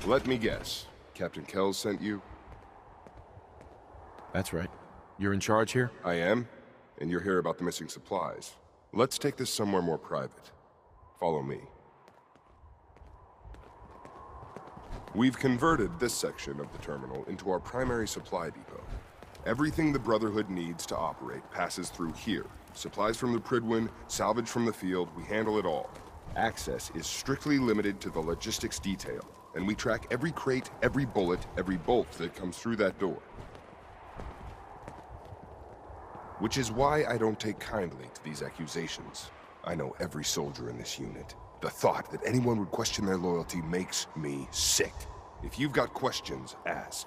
Let me guess. Captain Kells sent you? That's right. You're in charge here? I am, and you're here about the missing supplies. Let's take this somewhere more private. Follow me. We've converted this section of the terminal into our primary supply depot. Everything the Brotherhood needs to operate passes through here. Supplies from the Prydwen, salvage from the field, we handle it all. Access is strictly limited to the logistics detail, and we track every crate, every bullet, every bolt that comes through that door. Which is why I don't take kindly to these accusations. I know every soldier in this unit. The thought that anyone would question their loyalty makes me sick. If you've got questions, ask.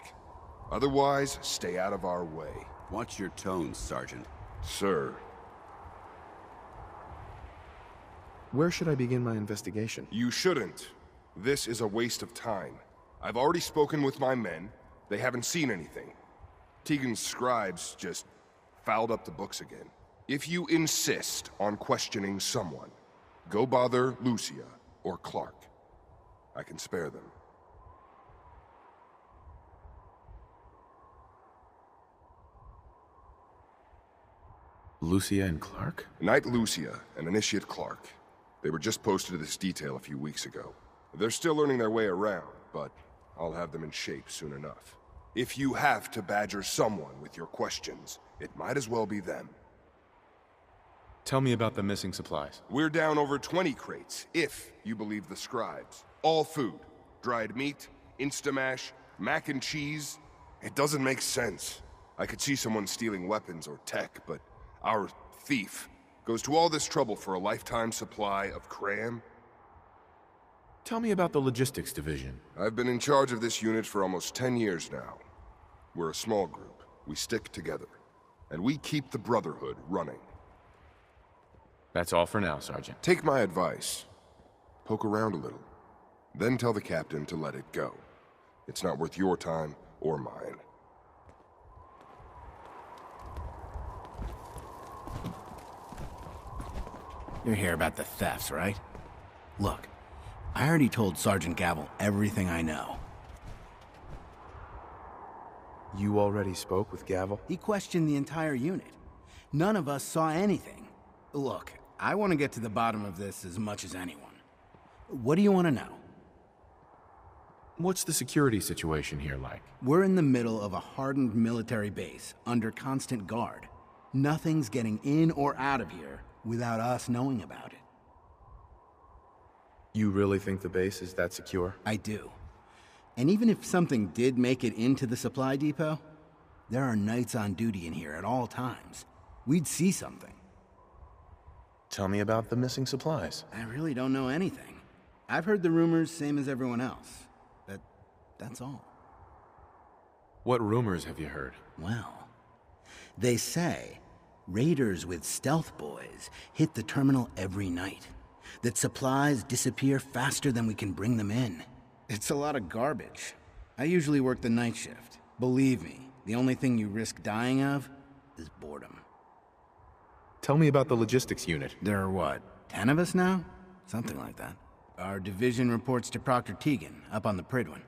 Otherwise, stay out of our way. Watch your tone, Sergeant. Sir. Where should I begin my investigation? You shouldn't. This is a waste of time. I've already spoken with my men. They haven't seen anything. Tegan's scribes just fouled up the books again. If you insist on questioning someone, go bother Lucia or Clark. I can spare them. Lucia and Clark? Knight Lucia and Initiate Clark. They were just posted to this detail a few weeks ago. They're still learning their way around, but I'll have them in shape soon enough. If you have to badger someone with your questions, it might as well be them. Tell me about the missing supplies. We're down over 20 crates, if you believe the scribes. All food. Dried meat, Instamash, mac and cheese. It doesn't make sense. I could see someone stealing weapons or tech, but our thief goes to all this trouble for a lifetime supply of cram? Tell me about the logistics division. I've been in charge of this unit for almost 10 years now. We're a small group. We stick together. And we keep the Brotherhood running. That's all for now, Sergeant. Take my advice. Poke around a little. Then tell the captain to let it go. It's not worth your time or mine. You're here about the thefts, right? Look, I already told Sergeant Gavel everything I know. You already spoke with Gavel? He questioned the entire unit. None of us saw anything. Look, I want to get to the bottom of this as much as anyone. What do you want to know? What's the security situation here like? We're in the middle of a hardened military base, under constant guard. Nothing's getting in or out of here without us knowing about it. You really think the base is that secure? I do. And even if something did make it into the supply depot, there are knights on duty in here at all times. We'd see something. Tell me about the missing supplies. I really don't know anything. I've heard the rumors, same as everyone else. That's all. What rumors have you heard? Well, they say raiders with stealth boys hit the terminal every night. That supplies disappear faster than we can bring them in. It's a lot of garbage. I usually work the night shift. Believe me, the only thing you risk dying of is boredom. Tell me about the logistics unit. There are what, 10 of us now? Something like that. Our division reports to Proctor Tegan, up on the Prydwen.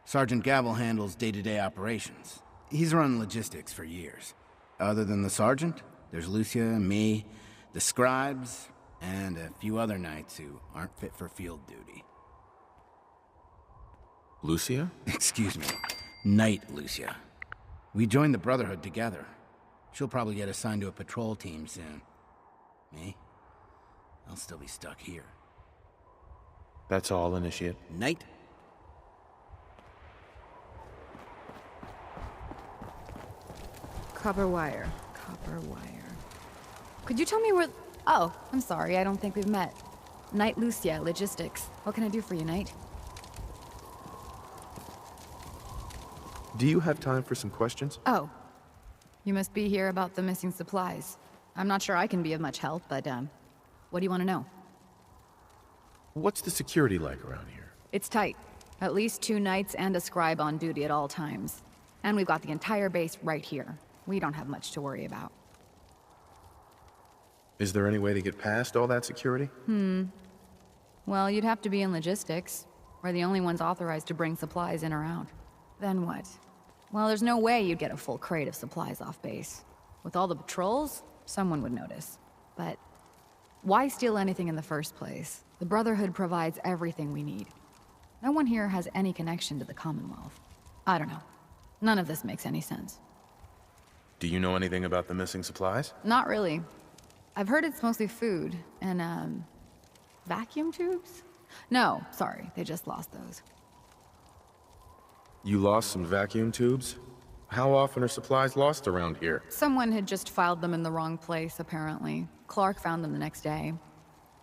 Sergeant Gavel handles day-to-day operations. He's run logistics for years. Other than the sergeant, there's Lucia, me, the scribes, and a few other knights who aren't fit for field duty. Lucia? Excuse me. Knight Lucia. We joined the Brotherhood together. She'll probably get assigned to a patrol team soon. Me? I'll still be stuck here. That's all, Initiate. Knight? Copper wire. Copper wire. Could you tell me where... Oh, I'm sorry, I don't think we've met. Knight Lucia, Logistics. What can I do for you, Knight? Do you have time for some questions? Oh. You must be here about the missing supplies. I'm not sure I can be of much help, but, what do you want to know? What's the security like around here? It's tight. At least 2 knights and a scribe on duty at all times. And we've got the entire base right here. We don't have much to worry about. Is there any way to get past all that security? Well, you'd have to be in logistics. We're the only ones authorized to bring supplies in or out. Then what? Well, there's no way you'd get a full crate of supplies off base. With all the patrols, someone would notice. But why steal anything in the first place? The Brotherhood provides everything we need. No one here has any connection to the Commonwealth. I don't know. None of this makes any sense. Do you know anything about the missing supplies? Not really. I've heard it's mostly food and, vacuum tubes? No, sorry, they just lost those. You lost some vacuum tubes? How often are supplies lost around here? Someone had just filed them in the wrong place, apparently. Clark found them the next day.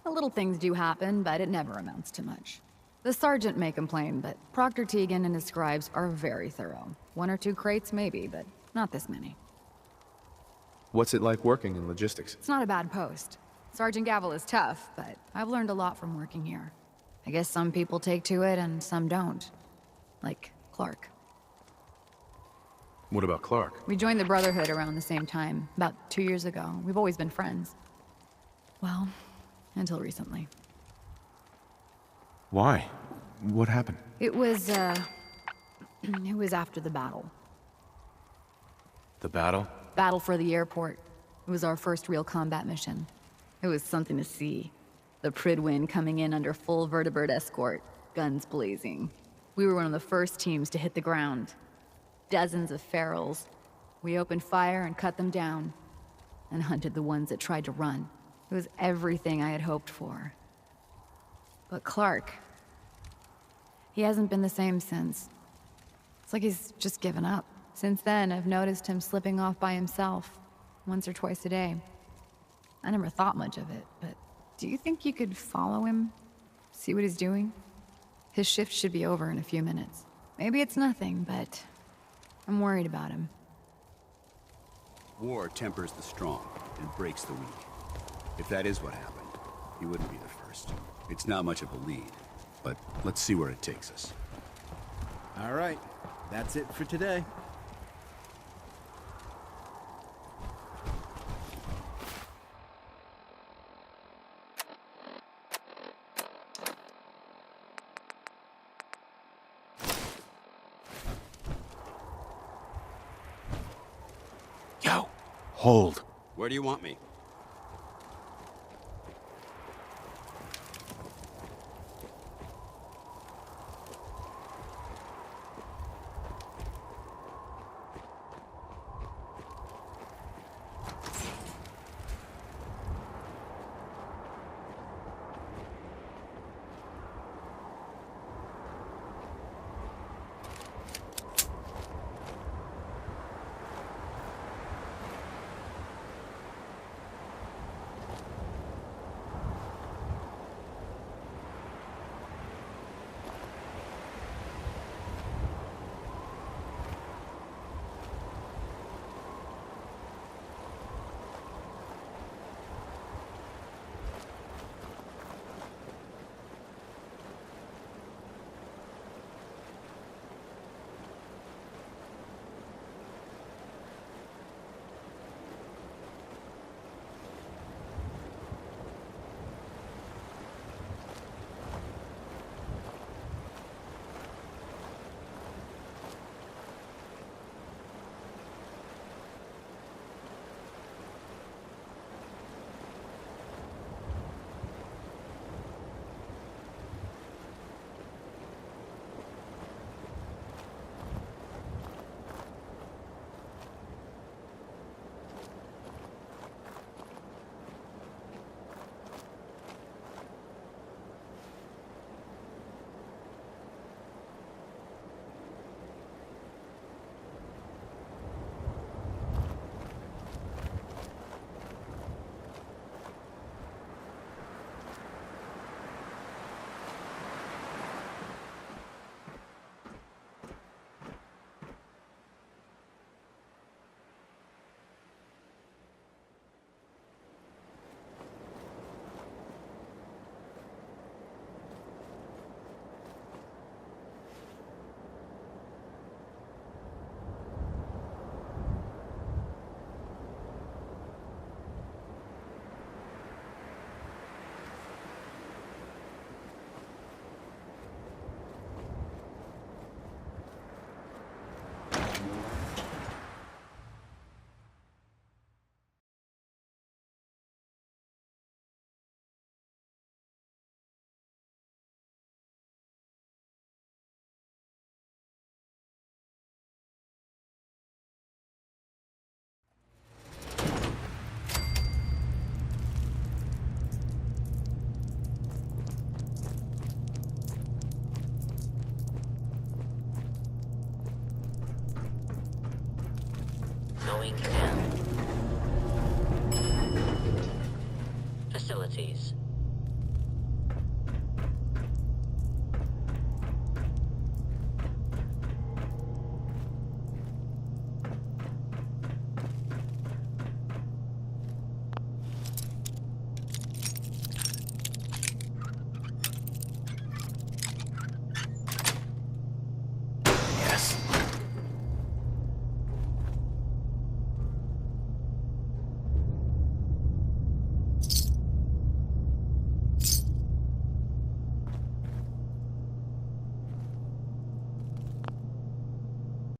The little things do happen, but it never amounts to much. The sergeant may complain, but Proctor Teagan and his scribes are very thorough. 1 or 2 crates, maybe, but not this many. What's it like working in logistics? It's not a bad post. Sergeant Gavel is tough, but I've learned a lot from working here. I guess some people take to it and some don't. Like Clark. What about Clark? We joined the Brotherhood around the same time, about 2 years ago. We've always been friends. Well, until recently. Why? What happened? It was after the battle. The battle? Battle for the airport. It was our first real combat mission. It was something to see. The Prydwen coming in under full vertibird escort, guns blazing. We were one of the first teams to hit the ground. Dozens of ferals. We opened fire and cut them down, and hunted the ones that tried to run. It was everything I had hoped for. But Clark, he hasn't been the same since. It's like he's just given up. Since then, I've noticed him slipping off by himself, once or twice a day. I never thought much of it, but do you think you could follow him? See what he's doing? His shift should be over in a few minutes. Maybe it's nothing, but I'm worried about him. War tempers the strong and breaks the weak. If that is what happened, he wouldn't be the first. It's not much of a lead, but let's see where it takes us. All right, that's it for today. Yo! Hold. Where do you want me? Going down. Facilities.